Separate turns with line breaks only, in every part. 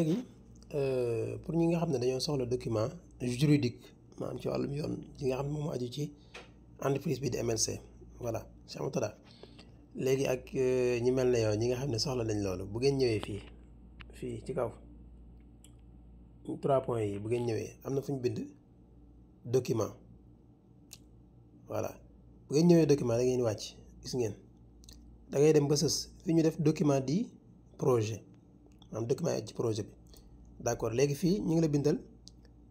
léegi pour ñi nga xam ne dañoo soxla document juridique maanaam ci wàllum yoon yi nga xam ne moom aju ci entreprise bi di MLC voilà Cheikh Moutada léegi ak ñi mel ne yow ñi nga xam ne soxla nañ loolu bu ngeen ñëwee fii ci kaw 3 points yi bu ngeen ñëwee am na fu ñu bind document voilà bu ngeen ñëwee document da ngeen wàcc gis ngeen da ngay dem ba sës fi ñu def document di projet maanaam document yi ci projet bi d'accord léegi fii ñu ngi la bindal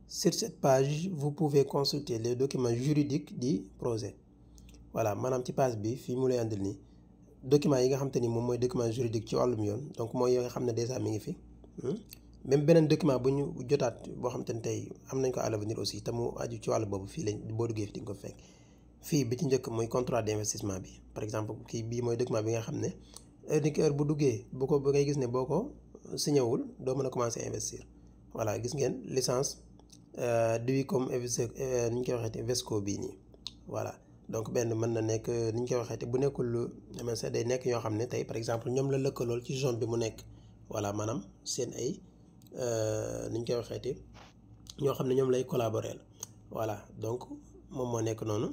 sur cette page vous pouvez consulter les documents juridiques du projet voilà maanaam ci page bi fii mu lay andil nii documents yi nga xam te ni moom mooy document juridique ci wàllum yoon donc mooy yoo nga xam ne déjà mi ngi fi même beneen document bu ñu jotaat boo xam te ni tey am nañ ko à l'avenir aussi te mu aju ci wàllu boobu fii lañ boo duggee fi di nga ko fekk fii bi ci njëkk mooy contrat d'investissement bi par exemple kii bii mooy document bi nga xam ne heure bu duggee bu ko ba ngay gis ne boo ko signé wul doo mën a commencer investir voilà gis ngeen licence DUI comme ni ñu koy waxeeti Vesco bii nii voilà donc benn mën na nekk ni ñu koy waxeeti bu nekkul lu MLC day nekk yoo xam ne tey par exemple ñoom la lëkkalool ci zone bi mu nekk voilà maanaam seen ay ni ñu koy waxeeti ñoo xam ne ñoom lay collaborer voilà donc moom moo nekk noonu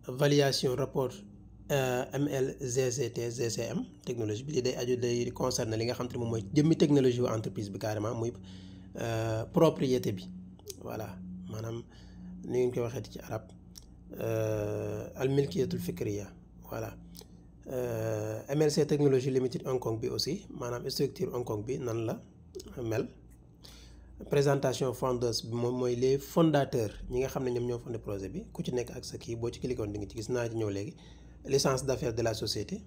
validation rapport MLGCT GCM technologie bi lii day aju day concerné li nga xam te ne moom mooy jëmmi technologie wu entreprise bi carrément muy propriété bi voilà maanaam ni ngeen koy waxeeti ci arab al milkiyatul fikriya voilà MLC technologie limited Hong Kong bi aussi maanaam structure Hong Kong bi nan la mel présentation fondeuse bi moom mooy les fondateurs ñi nga xam ne ñoom ñoo fondé projet bi ku ci nekk ak sa kii boo ci cliquoon di nga ci gis naa ci ñëw léegi licence d'affaires de la société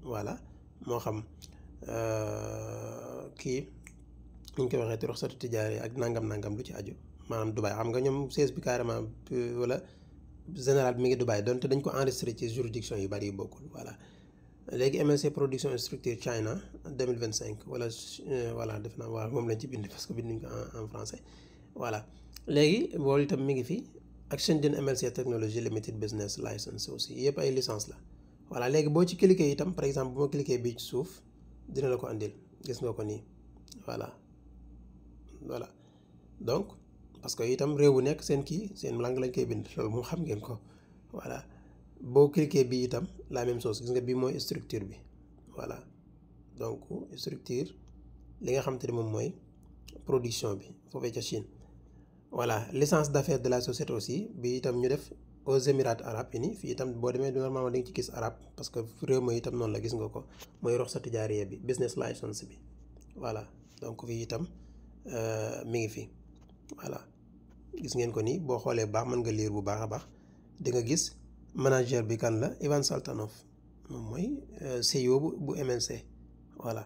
voilà moo xam kii ñu koy waxee ruxsatu tijaare ak nangam lu ci aju maanaam Dubaï xam nga ñoom siège bi carrément wala général bi mi ngi Dubaï donte dañ ko enregistré ci juridiction yu bari yu bokkul voilà léegi MLC production structure China 2025 wala voilà def naa waaw moom lañ ci bind parce que binduñ ko en français voilà léegi boolu itam mi ngi fi ak Shenzhen MLC technology limited business license aussi yëpp ay licence la voilà léegi boo ci cliquer itam par exemple bu ma cliquer bii ci suuf dina la ko andil gis nga ko nii voilà donc parce que itam réew bu nekk seen kii seen langue lañ koy bind loolu moom xam ngeen ko voilà boo cliquer bii itam la même chose gis nga bii mooy structure bi voilà donc structure li nga xam te ne moom mooy production bi foofee ca Chine voilà licence d'affaires de la société aussi bi itam ñu def aux Émirats arabes unis fii itam boo demee normalement da nga ci gis arabe parce que réew ma itam noonu la gis nga ko mooy ruxsa tijaariya bi business license bi voilà donc fii itam mi ngi fi voilà gis ngeen ko nii boo xoolee baax mën nga lire bu baax a baax di nga gis manager bi kan la Ivan Saltanov moom mooy CEO bu MLC voilà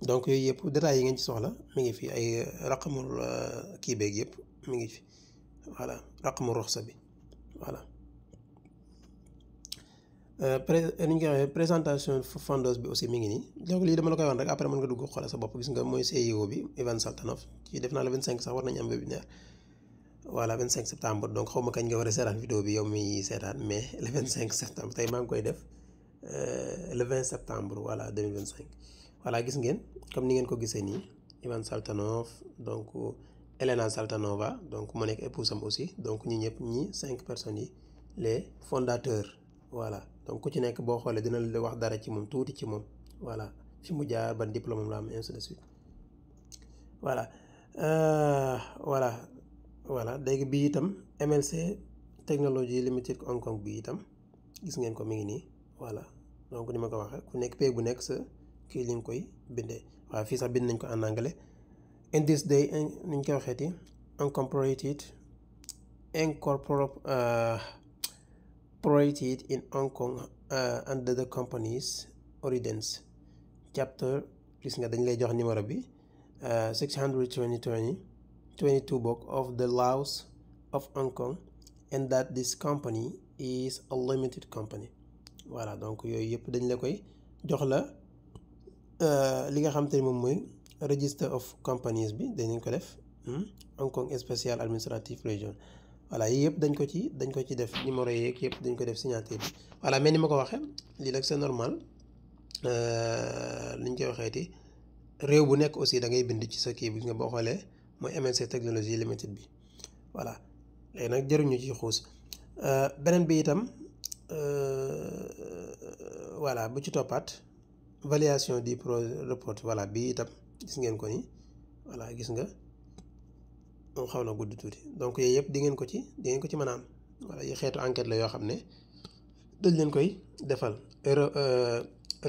donc yooyu yëpp détails yi ngeen ci soxla mi ngi fi ay raqamul kii beeg yëpp mi ngi fi voilà raqamu ruxsa bi voilà ni ñu koy waxee présentation fondeuse bi aussi mi ngi nii donc lii dama la koy wax rek après mën nga dugg xoolal sa bopp gis nga mooy CEO bi Ivan Saltanov ci def naa la 25 sax war nañu am webinaire voilà 25 septembre donc xaw ma kañ nga war a seetaan vidéo bi yow mi seetaan mais le 25 septembre tey maa ngi koy def le 20 septembre voilà 2025 voilà gis ngeen comme ni ngeen ko gisee nii Ivan Saltanov donc Elena Saltanova donc mu nekk épouse am aussi donc ñi ñëpp ñi 5 personnes yi les fondateurs voilà donc ku ci nekk boo xoolee dina la wax dara ci moom tuuti ci moom voilà fi mu jaar ban diplôme la am ainsi de suite voilà voilà léegi bii itam MLC technology limited Hong Kong bi itam gis ngeen ko mi ngi nii voilà donc ni ma ko waxee ku nekk pays bu nekk sa kii li nga koy bindee waaw fii sax bind nañ ko en anglais in this day ni ñu koy waxeeti incorporated in Hong Kong under the company's ordinance chapter gis nga dañ lay jox numéro bi 622 book of the laws of Hong Kong and that this company is a limited company voilà donc yooyu yëpp dañ la koy jox la li nga xam te ne moom mooy register of companies bi dañ ko def Hong Kong Special Administrative Region voilà yii yëpp dañ ko ci def numéro yeeg yëpp dañ ko def signature bi voilà mais ni ma ko waxee lii nag c'est normal li ñu koy waxeeti réew bu nekk aussi da ngay bind ci sa kii bi nga boo xoolee mooy MNC Technologie Limited bi voilà léegi nag jëruñu ci xuus beneen bi itam voilà bu ci toppaat valuation du report voilà bii itam gis ngeen ko ni voilà gis nga moom xaw na gudd tuuti donc yooyu yëpp di ngeen ko ci mën a am voilà yi xeetu enquête la yoo xam ne dañ leen koy defal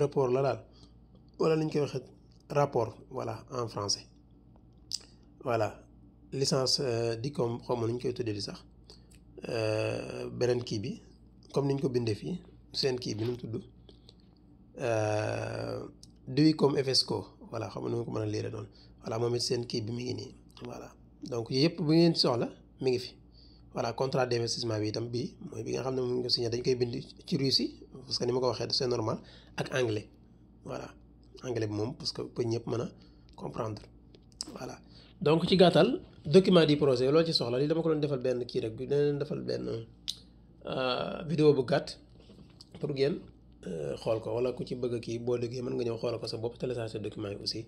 rapport la daal wala li ñu koy waxee rapport voilà en français voilà licence DICOM xaw ma nu ñu koy tuddee di sax beneen kii bi comme ni ñu ko bindee fii seen kii bi nu mu tudd DICOM FESCO voilà xam nga nu ma ko mën a liire noonu voilà moom it seen kii bi mi ngi nii voilà donc yooyu yëpp bu ngeen soxla mi ngi fi voilà contrat d'investissement bi itam bii mooy bi nga xam ne moom ñu ko signé dañ koy bind ci Russie parce que ni ma ko waxee c'est normal ak anglais voilà anglais bi moom parce que pour ñëpp mën a comprendre voilà donc ci gàttal document du projet loolu ci soxla lii dama ko doon defal benn kii rek bi dina leen defal benn vidéo bu gàtt pour ngeen xool ko wala ku ci bëgg kii boo déggee mën nga ñëw xool ko sa bopp télécharger document yi aussi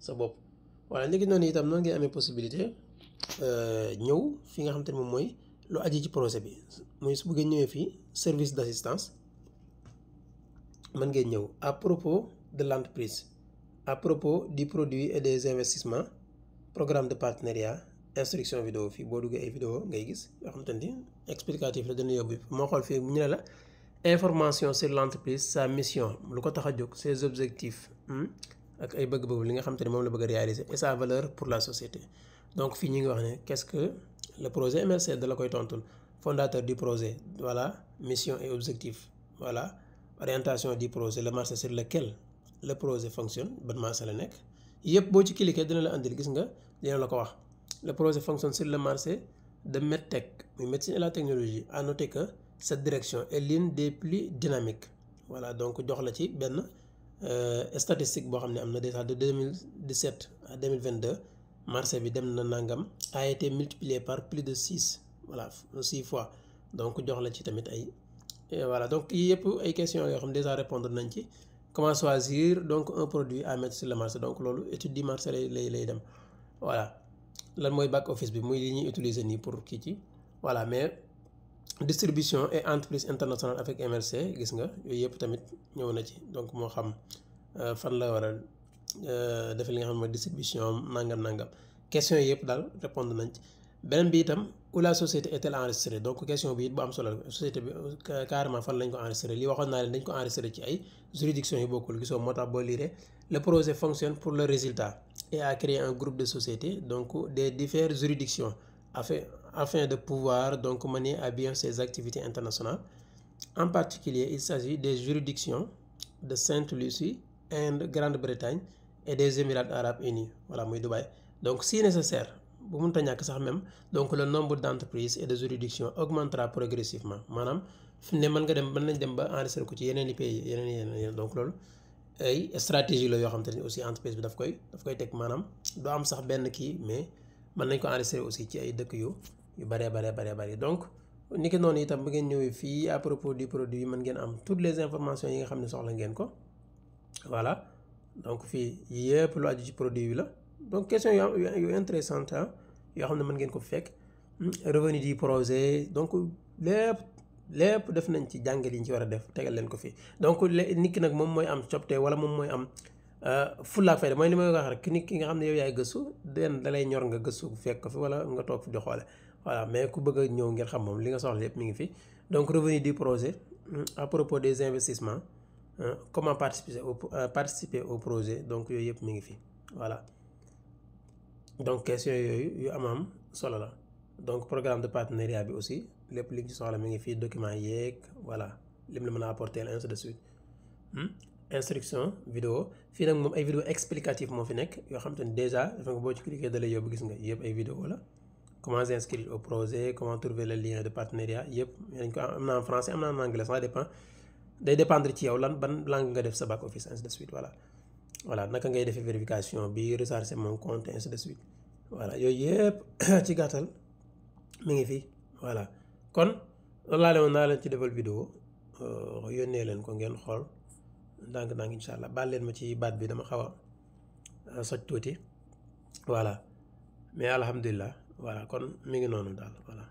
sa bopp voilà léegi noonu itam noonu ngay amee possibilité ñëw fi nga xam te ne moom mooy lu aji ci projet bi muy su bëggee ñëwee fii service d'assistance mën ngeen ñëw à propos de l'entreprise à propos du produit et des investissements programme de partenariat instruction vidéo fii boo duggee ay vidéo ngay gis yoo xam te ni explicatif la dana yóbbu moo xool fii ñu ne la information sur l'entreprise sa mission lu ko tax a jóg ses objectifs ak ay bëgg-bëgg li nga xam te ne moom la bëgg a réaliser et sa valeur pour la société donc fii ñu ngi wax ne qu'est-ce que le projet MLC da la koy tontul fondateur du projet voilà mission et objectif voilà orientation du projet le marché sur lequel le projet fonctionne ban marché la nekk yëpp boo ci cliquer dina la andil gis nga dina la ko wax le projet fonctionne sur le marché de medtech muy médecine et la technologie à noter que cette direction est l'une des plus dynamiques voilà donc jox la ci benn statistique boo xam ne am na déjà de 2017 à 2022 marché bi dem na nangam a été multiplié par plus de 6 voilà 6 fois donc jox la ci tamit ay voilà donc yii yëpp ay questions yoo xam ne déjà répondre nañ ci comment choisir donc un produit à mettre sur le marché donc loolu étude du marché lay dem voilà lan mooy back office bi muy li ñuy utiliser nii pour kii ci voilà mais distribution et entreprise internationale avec MLC gis nga yooyu yëpp tamit ñëw na ci donc moo xam fan la war a def li nga xam ne mooy distribution nangam question yi yëpp daal répondre nañ ci beneen bi itam où la société est-elle enregistrée donc question bi it bu am solo la société bi carrément fan lañ ko enregistré lii waxoon naa leen dañ ko enregistré ci ay juridiction yi bokkul gisoo moo tax boo liiree le projet fonctionne pour le résultat et a créé un groupe de sociétés donc des diverses juridictions afin de pouvoir donc mener à bien ses activités internationales. En particulier, il s'agit des juridictions de Sainte-Lucie, Inde, Grande-Bretagne et des Émirats arabes unis. Voilà, muy Dubaï. Donc, si nécessaire, bu mënta ñàkk sax même donc le nombre d'entreprises et de juridictions augmentera progressivement maanaam fi ne mën nañ dem ba enregistrer ko ci yeneen i pays yeneen donc loolu ay stratégie la yoo xam te ne aussi entreprise bi daf koy teg maanaam doo am sax benn kii mais mën nañ ko enregistrer aussi ci ay dëkk yu baree donc ni ki noonu itam bu ngeen ñëwee fii à propos du produit mën ngeen am toutes les informations yi nga xam ne soxla ngeen ko voilà donc fii yëpp lu aju ci produit bi la donc question yu intéressante yoo xam ne mën ngeen ko fekk revenu du projet donc lépp def nañ ci jàngal yi ñu ci war a def tegal leen ko fii donc nit ki nag moom mooy am copte wala moom mooy am fullaak fayda mooy li may wax rek nit ki nga xam ne yow yaay gëstu da lay ñor nga gëstu fekk ko fi wala nga toog fi di xoole voilà mais ku bëgg a ñëw ngeen xam moom li nga soxla yëpp mi ngi fi donc revenu du projet à propos des investissements comment participer au projet donc yooyu yëpp mi ngi fi voilà donc question yooyu yu am solo la donc programme de partenariat bi aussi lépp li ci soxla mi ngi fii document yeeg voilà lim la mën a apporter ainsi de suite instruction vidéo fii nag moom ay vidéo explicative moo fi nekk yoo xam te ne déjà dafa nga boo ci cliquer da lay yóbbu gis nga yëpp ay vidéo la comment s'inscrire au projet comment trouver le lien de partenariat yëpp dañ ko am na en français am na en anglais ça dépend day dépendre ci yow ban langue nga def sa back office ainsi de suite voilà naka ngay defee vérification bi recharger mon compte ainsi de suite voilà yooyu yëpp ci gàttal mi ngi fi voilà kon loolu laa leen naa leen ci defal vidéo yónnee leen ko ngeen xool ndànk-ndànk incha allah baal leen ma ci baat bi dama xaw a soj tuuti voilà mais alhamdulilah voilà kon mi ngi noonu daal voilà.